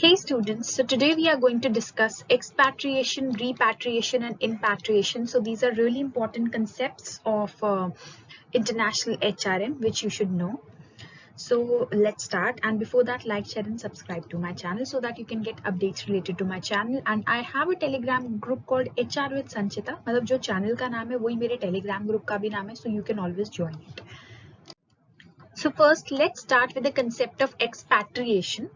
Hey students, so today we are going to discuss expatriation, repatriation and impatriation. So these are really important concepts of international HRM which you should know. So let's start, and before that like, share and subscribe to my channel so that you can get updates related to my channel. And I have a telegram group called HR with Sanchita. मतलब जो channel का नाम है वही मेरे telegram group का भी नाम है, so you can always join it. So first let's start with the concept of expatriation.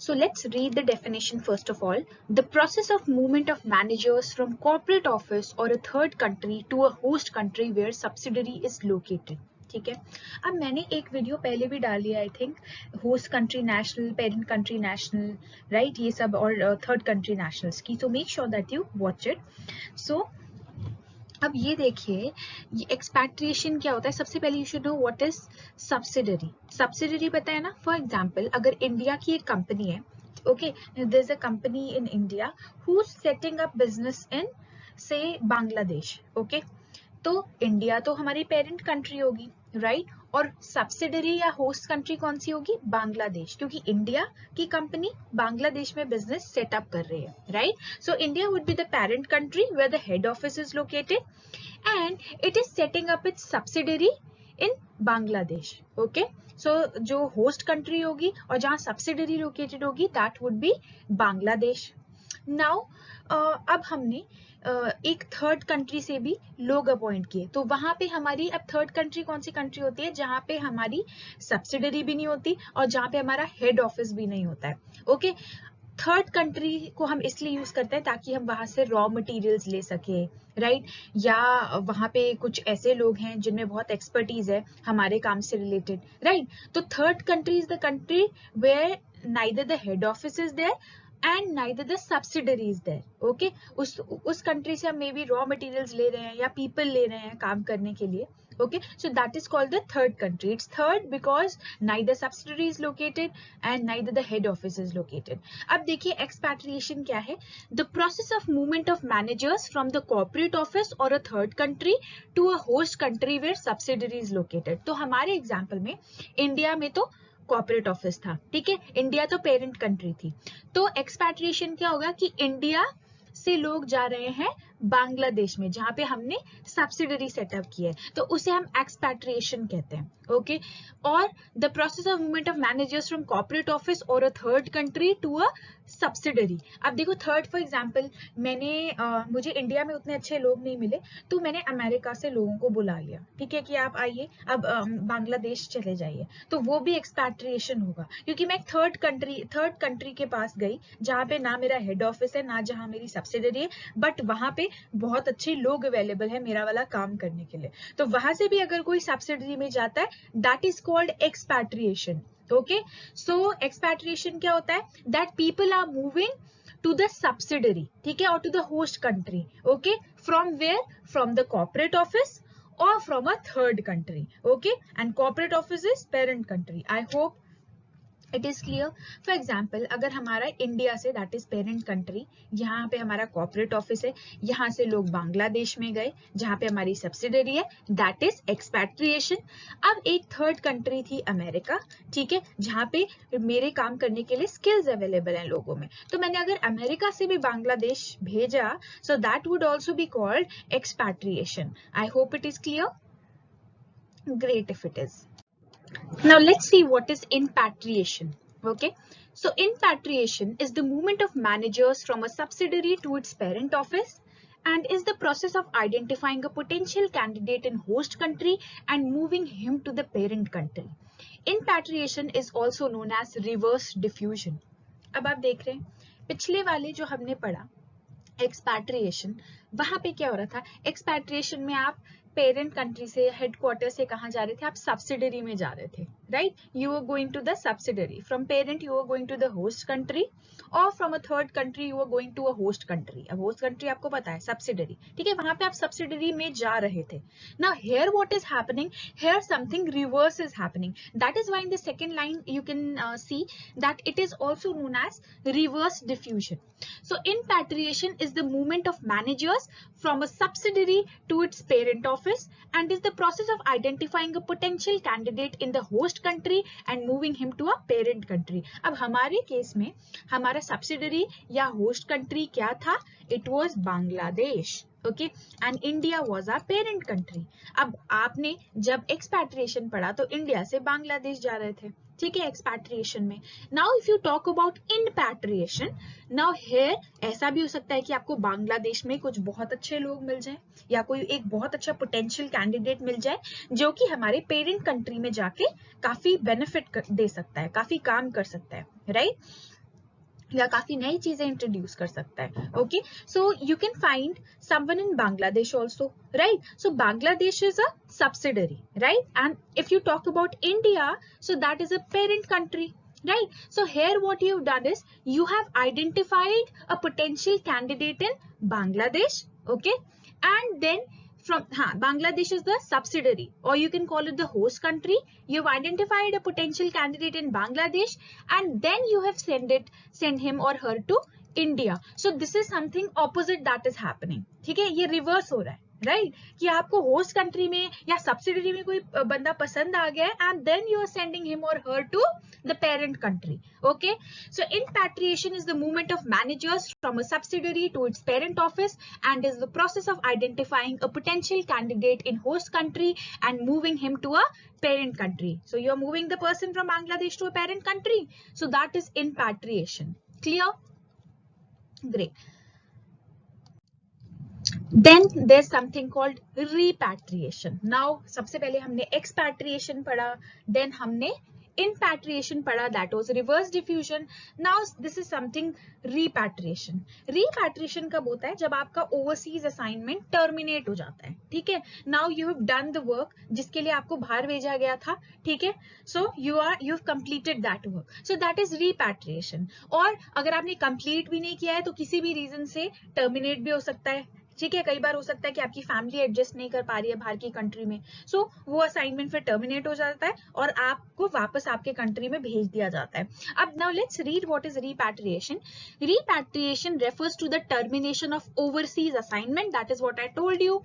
So let's read the definition first of all. The process of movement of managers from corporate office or a third country to a host country where subsidiary is located. ठीक है, अब मैंने एक video पहले भी डाली है, I think host country national, parent country national, right, ये सब, और थर्ड कंट्री नेशनल्स की. So make sure that you watch it. So अब ये देखिए, ये एक्सपैट्रिएशन क्या होता है. सबसे पहले you should know what is subsidiary. Subsidiary पता है ना. फॉर एग्जांपल, अगर इंडिया की एक कंपनी है, okay, there is a company in India who is setting up business in से बांग्लादेश, ओके, तो इंडिया तो हमारी पेरेंट कंट्री होगी, राइट, और सब्सिडरी या होस्ट कंट्री कौन सी होगी? बांग्लादेश, क्योंकि इंडिया की कंपनी बांग्लादेश में बिजनेस सेटअप कर रही है, right. So India would be the parent country where the head office is located and it is setting up its subsidiary in Bangladesh, okay. So जो होस्ट कंट्री होगी और जहां सब्सिडरी लोकेटेड होगी that would be Bangladesh. Now अब हमने एक third country से भी लोग अपॉइंट किए, तो वहां पे हमारी अब थर्ड कंट्री कौन सी कंट्री होती है? जहां पे हमारी सब्सिडरी भी नहीं होती और जहां पे हमारा हेड ऑफिस भी नहीं होता है, ओके. थर्ड कंट्री को हम इसलिए यूज करते हैं ताकि हम वहां से रॉ मटेरियल्स ले सके, राइट, या वहां पे कुछ ऐसे लोग हैं जिनमें बहुत एक्सपर्टीज है हमारे काम से रिलेटेड, राइट. तो third country is the country where neither the head office is there and neither the subsidiary is there, okay. उस कंट्री से हम मे बी रॉ मटेरियल्स ले रहे हैं या पीपल ले रहे हैं काम करने के लिए, okay. So that is called the third country. It's third because neither subsidiary is located and neither the head office is located. अब देखिए expatriation क्या है? The process of movement of managers from the corporate office or a third country to a host country where subsidiary is located. तो हमारे example में India में तो corporate office था, ठीक है, इंडिया तो पेरेंट कंट्री थी. तो एक्सपैट्रिएशन क्या होगा कि इंडिया से लोग जा रहे हैं बांग्लादेश में जहां पे हमने सब्सिडरी सेटअप की है, तो उसे हम एक्सपैट्रिएशन कहते हैं, ओके. और the process of movement of managers from corporate office or a third country to a subsidiary. अब देखो, थर्ड फॉर एग्जांपल, मुझे इंडिया में उतने अच्छे लोग नहीं मिले तो मैंने अमेरिका से लोगों को बुला लिया, ठीक है, कि आप आइए अब बांग्लादेश चले जाइए, तो वो भी एक्सपैट्रिएशन होगा क्योंकि मैं एक थर्ड कंट्री के पास गई जहां पे ना मेरा हेड ऑफिस है ना जहां मेरी सब्सिडरी है, बट वहां पे बहुत अच्छे लोग अवेलेबल है मेरा वाला काम करने के लिए. तो वहां से भी अगर कोई सब्सिडरी में जाता है that is called expatriation, okay. So expatriation क्या होता है? That people are moving to the subsidiary, ठीक है, और to the host country, okay, from where? From the corporate office or from a third country, okay, and corporate office is parent country. I hope it is clear. For example, अगर हमारा India से, that is parent country, यहाँ पे हमारा corporate office है, यहाँ से लोग बांग्लादेश में गए जहाँ पे हमारी सब्सिडरी है, दैट इज एक्सपैट्रिएशन. अब एक थर्ड कंट्री थी अमेरिका, ठीक है, जहाँ पे मेरे काम करने के लिए स्किल्स अवेलेबल हैं लोगों में, तो मैंने अगर अमेरिका से भी बांग्लादेश भेजा, so that would also be called expatriation. I hope it is clear. Great if it is. Now let's see what is impatriation, okay. So impatriation is the movement of managers from a subsidiary to its parent office and is the process of identifying a potential candidate in host country and moving him to the parent country. Impatriation is also known as reverse diffusion. अब आप देख रहे हैं पिछले वाले जो हमने पढ़ा एक्सपैट्रिएशन, वहां पे क्या हो रहा था? एक्सपैट्रिएशन में आप पेरेंट कंट्री से, हेडक्वार्टर से कहाँ जा रहे थे? आप सब्सिडरी में जा रहे थे, right. You are going to the subsidiary. From parent you are going to the host country or from a third country you are going to a host country. अब होस्ट कंट्री आपको पता है subsidiary, ठीक है, वहां पे आप subsidiary में जा रहे थे. Now here what is happening? Here something reverse is happening. That is why in the second line you can see that it is also known as reverse diffusion. So impatriation is the movement of managers from a subsidiary to its parent office and is the process of identifying a potential candidate in the host country and moving him to a parent country. अब हमारे case में हमारा subsidiary या host country क्या था? It was Bangladesh. Okay, and India was our parent country. अब आपने जब एक्सपैट्रिएशन पढ़ा तो इंडिया से बांग्लादेश जा रहे थे, ठीक है, एक्सपैट्रिएशन में. Now if you talk about inpatriation, now here ऐसा भी हो सकता है कि आपको बांग्लादेश में कुछ बहुत अच्छे लोग मिल जाएं या कोई एक बहुत अच्छा पोटेंशियल कैंडिडेट मिल जाए जो कि हमारे पेरेंट कंट्री में जाके काफी बेनिफिट दे सकता है, काफी काम कर सकता है, राइट, या काफी नई चीजें इंट्रोड्यूस कर सकता है. Okay, so you can find someone in Bangladesh also, right. So Bangladesh is a subsidiary, right? And if you talk about India, so that is a parent country, right? So here what you've done is you have identified a potential candidate in Bangladesh, okay, and then from Bangladesh is the subsidiary, or you can call it the host country. You've identified a potential candidate in Bangladesh and then you have send him or her to India. So this is something opposite that is happening, ठीक है, ये reverse हो रहा है, right, कि आपको host country में या सब्सिडरी में कोई बंदा पसंद आ गया है and then you are sending him or her to the parent country. Okay, so inpatriation is the movement of managers from a subsidiary to its parent office and is the process of identifying a potential candidate in host country and moving him to a parent country. So you are moving the person from Bangladesh to a parent country. So that is inpatriation. Clear? Great. Then there's something called repatriation. Now सबसे पहले हमने expatriation पढ़ा, then हमने इनपैट्रिएशन पढ़ा, that was reverse diffusion. Now this is something repatriation. Repatriation कब होता है? जब आपका ओवरसीज असाइनमेंट टर्मिनेट हो जाता है, ठीक है. Now you have done the work जिसके लिए आपको बाहर भेजा गया था, ठीक है. So you have completed that work, so that is repatriation. और अगर आपने कंप्लीट भी नहीं किया है तो किसी भी रीजन से टर्मिनेट भी हो सकता है, ठीक है. कई बार हो सकता है कि आपकी फैमिली एडजस्ट नहीं कर पा रही है बाहर की कंट्री में, सो वो असाइनमेंट फिर टर्मिनेट हो जाता है और आपको वापस आपके कंट्री में भेज दिया जाता है. अब now let's read what is repatriation. Repatriation refers to the termination of overseas assignment, that is what I told you,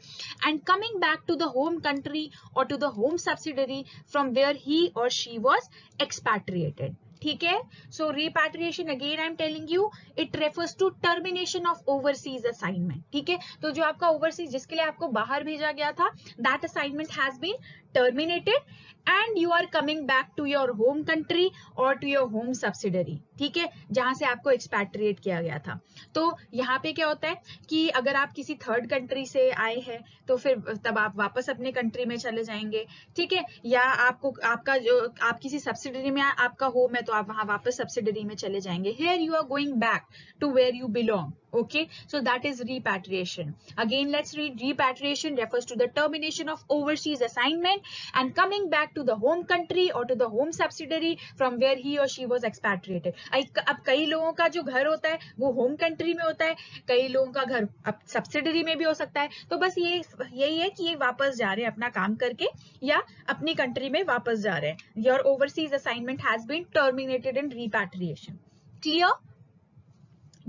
and coming back to the home country और to the home subsidiary from where he or she was expatriated, ठीक है. So repatriation again I am telling you it refers to termination of overseas assignment, ठीक है. तो जो आपका overseas जिसके लिए आपको बाहर भेजा गया था, that assignment has been terminated and you are coming back to your home country और टू योर होम सब्सिडरी, ठीक है, जहां से आपको एक्सपैट्रिएट किया गया था. तो यहाँ पे क्या होता है कि अगर आप किसी थर्ड कंट्री से आए हैं तो फिर तब आप वापस अपने कंट्री में चले जाएंगे, ठीक है. या आपको आपका जो आप किसी सब्सिडरी में आपका होम है तो आप वहां वापस सब्सिडरी में चले जाएंगे. Here you are going back to where you belong. Okay, so that is repatriation. Again, let's read. Repatriation refers to the termination of overseas assignment and coming back to the home country or to the home subsidiary from where he or she was expatriated. अब कई लोगों का जो घर होता है वो home country में होता है, कई लोगों का घर अब सब्सिडरी में भी हो सकता है. तो बस यही है कि ये वापस जा रहे हैं अपना काम करके या अपनी कंट्री में वापस जा रहे हैं. Your overseas assignment has been terminated in repatriation. Clear?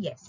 Yes.